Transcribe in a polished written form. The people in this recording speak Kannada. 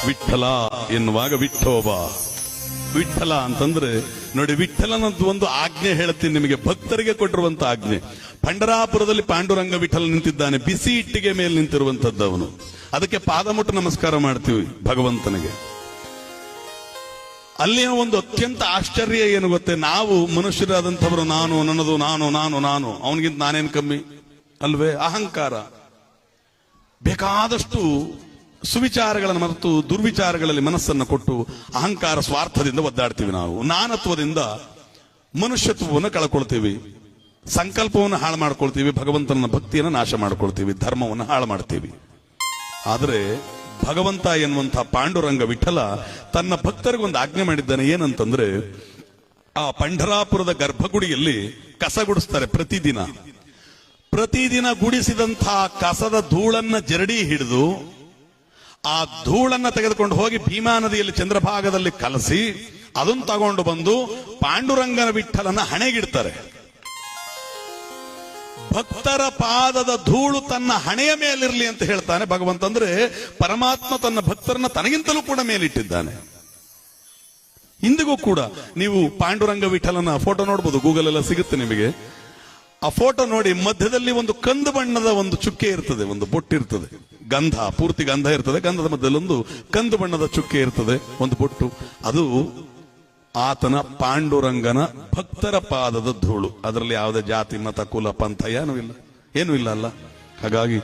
ವಿಠಲ ಎನ್ನುವಾಗ ವಿಠೋಬ. ವಿಠಲ ಅಂತಂದ್ರೆ ನೋಡಿ, ವಿಠಲನದ್ದು ಒಂದು ಆಜ್ಞೆ ಹೇಳ್ತೀನಿ ನಿಮಗೆ, ಭಕ್ತರಿಗೆ ಕೊಟ್ಟಿರುವಂತ ಆಜ್ಞೆ. ಪಂಡರಾಪುರದಲ್ಲಿ ಪಾಂಡುರಂಗ ವಿಠಲ ನಿಂತಿದ್ದಾನೆ, ಬಿಸಿ ಇಟ್ಟಿಗೆ ಮೇಲೆ ನಿಂತಿರುವಂತದ್ದು ಅವನು. ಅದಕ್ಕೆ ಪಾದಮುಟ್ಟು ನಮಸ್ಕಾರ ಮಾಡ್ತೀವಿ ಭಗವಂತನಿಗೆ. ಅಲ್ಲಿನ ಒಂದು ಅತ್ಯಂತ ಆಶ್ಚರ್ಯ ಏನು ಗೊತ್ತೇ, ನಾವು ಮನುಷ್ಯರಾದಂಥವರು ನಾನು ನನ್ನದು ನಾನು ನಾನು ನಾನು ಅವನಿಗಿಂತ ನಾನೇನು ಕಮ್ಮಿ ಅಲ್ವೇ? ಅಹಂಕಾರ. ಬೇಕಾದಷ್ಟು ಸುವಿಚಾರಗಳನ್ನು ಮರೆತು ದುರ್ವಿಚಾರಗಳಲ್ಲಿ ಮನಸ್ಸನ್ನು ಕೊಟ್ಟು ಅಹಂಕಾರ ಸ್ವಾರ್ಥದಿಂದ ಒದ್ದಾಡ್ತೀವಿ. ನಾವು ನಾನತ್ವದಿಂದ ಮನುಷ್ಯತ್ವವನ್ನು ಕಳ್ಕೊಳ್ತೀವಿ, ಸಂಕಲ್ಪವನ್ನು ಹಾಳು ಮಾಡ್ಕೊಳ್ತೀವಿ, ಭಗವಂತನ ಭಕ್ತಿಯನ್ನು ನಾಶ ಮಾಡ್ಕೊಳ್ತೀವಿ, ಧರ್ಮವನ್ನು ಹಾಳು ಮಾಡ್ತೀವಿ. ಆದರೆ ಭಗವಂತ ಎನ್ನುವಂತಹ ಪಾಂಡುರಂಗ ವಿಠಲ ತನ್ನ ಭಕ್ತರಿಗೊಂದು ಆಜ್ಞೆ ಮಾಡಿದ್ದಾನೆ. ಏನಂತಂದ್ರೆ, ಆ ಪಂಢರಾಪುರದ ಗರ್ಭಗುಡಿಯಲ್ಲಿ ಕಸ ಗುಡಿಸ್ತಾರೆ ಪ್ರತಿದಿನ. ಪ್ರತಿದಿನ ಗುಡಿಸಿದಂತಹ ಕಸದ ಧೂಳನ್ನ ಜರಡಿ ಹಿಡಿದು ಆ ಧೂಳನ್ನ ತೆಗೆದುಕೊಂಡು ಹೋಗಿ ಭೀಮಾ ನದಿಯಲ್ಲಿ ಚಂದ್ರಭಾಗದಲ್ಲಿ ಕಲಸಿ ಅದನ್ನು ತಗೊಂಡು ಬಂದು ಪಾಂಡುರಂಗನ ವಿಠಲನ ಹಣೆಗಿಡ್ತಾರೆ. ಭಕ್ತರ ಪಾದದ ಧೂಳು ತನ್ನ ಹಣೆಯ ಮೇಲಿರಲಿ ಅಂತ ಹೇಳ್ತಾನೆ ಭಗವಂತ. ಅಂದ್ರೆ ಪರಮಾತ್ಮ ತನ್ನ ಭಕ್ತರನ್ನ ತನಗಿಂತಲೂ ಕೂಡ ಮೇಲಿಟ್ಟಿದ್ದಾನೆ. ಇಂದಿಗೂ ಕೂಡ ನೀವು ಪಾಂಡುರಂಗ ವಿಠಲನ ಫೋಟೋ ನೋಡ್ಬೋದು, ಗೂಗಲ್ ಎಲ್ಲ ಸಿಗುತ್ತೆ ನಿಮಗೆ. ಆ ಫೋಟೋ ನೋಡಿ, ಮಧ್ಯದಲ್ಲಿ ಒಂದು ಕಂದು ಬಣ್ಣದ ಒಂದು ಚುಕ್ಕೆ ಇರ್ತದೆ, ಒಂದು ಬೊಟ್ಟಿರ್ತದೆ, ಗಂಧ, ಪೂರ್ತಿ ಗಂಧ ಇರ್ತದೆ, ಗಂಧದ ಮಧ್ಯದಲ್ಲಿ ಒಂದು ಕಂದು ಬಣ್ಣದ ಚುಕ್ಕೆ ಇರ್ತದೆ, ಒಂದು ಬೊಟ್ಟು. ಅದು ಆತನ ಪಾಂಡುರಂಗನ ಭಕ್ತರ ಪಾದದ ಧೂಳು. ಅದರಲ್ಲಿ ಯಾವುದೇ ಜಾತಿ ಮತ ಕುಲ ಪಂಥ ಏನೂ ಇಲ್ಲ ಅಲ್ಲ. ಹಾಗಾಗಿ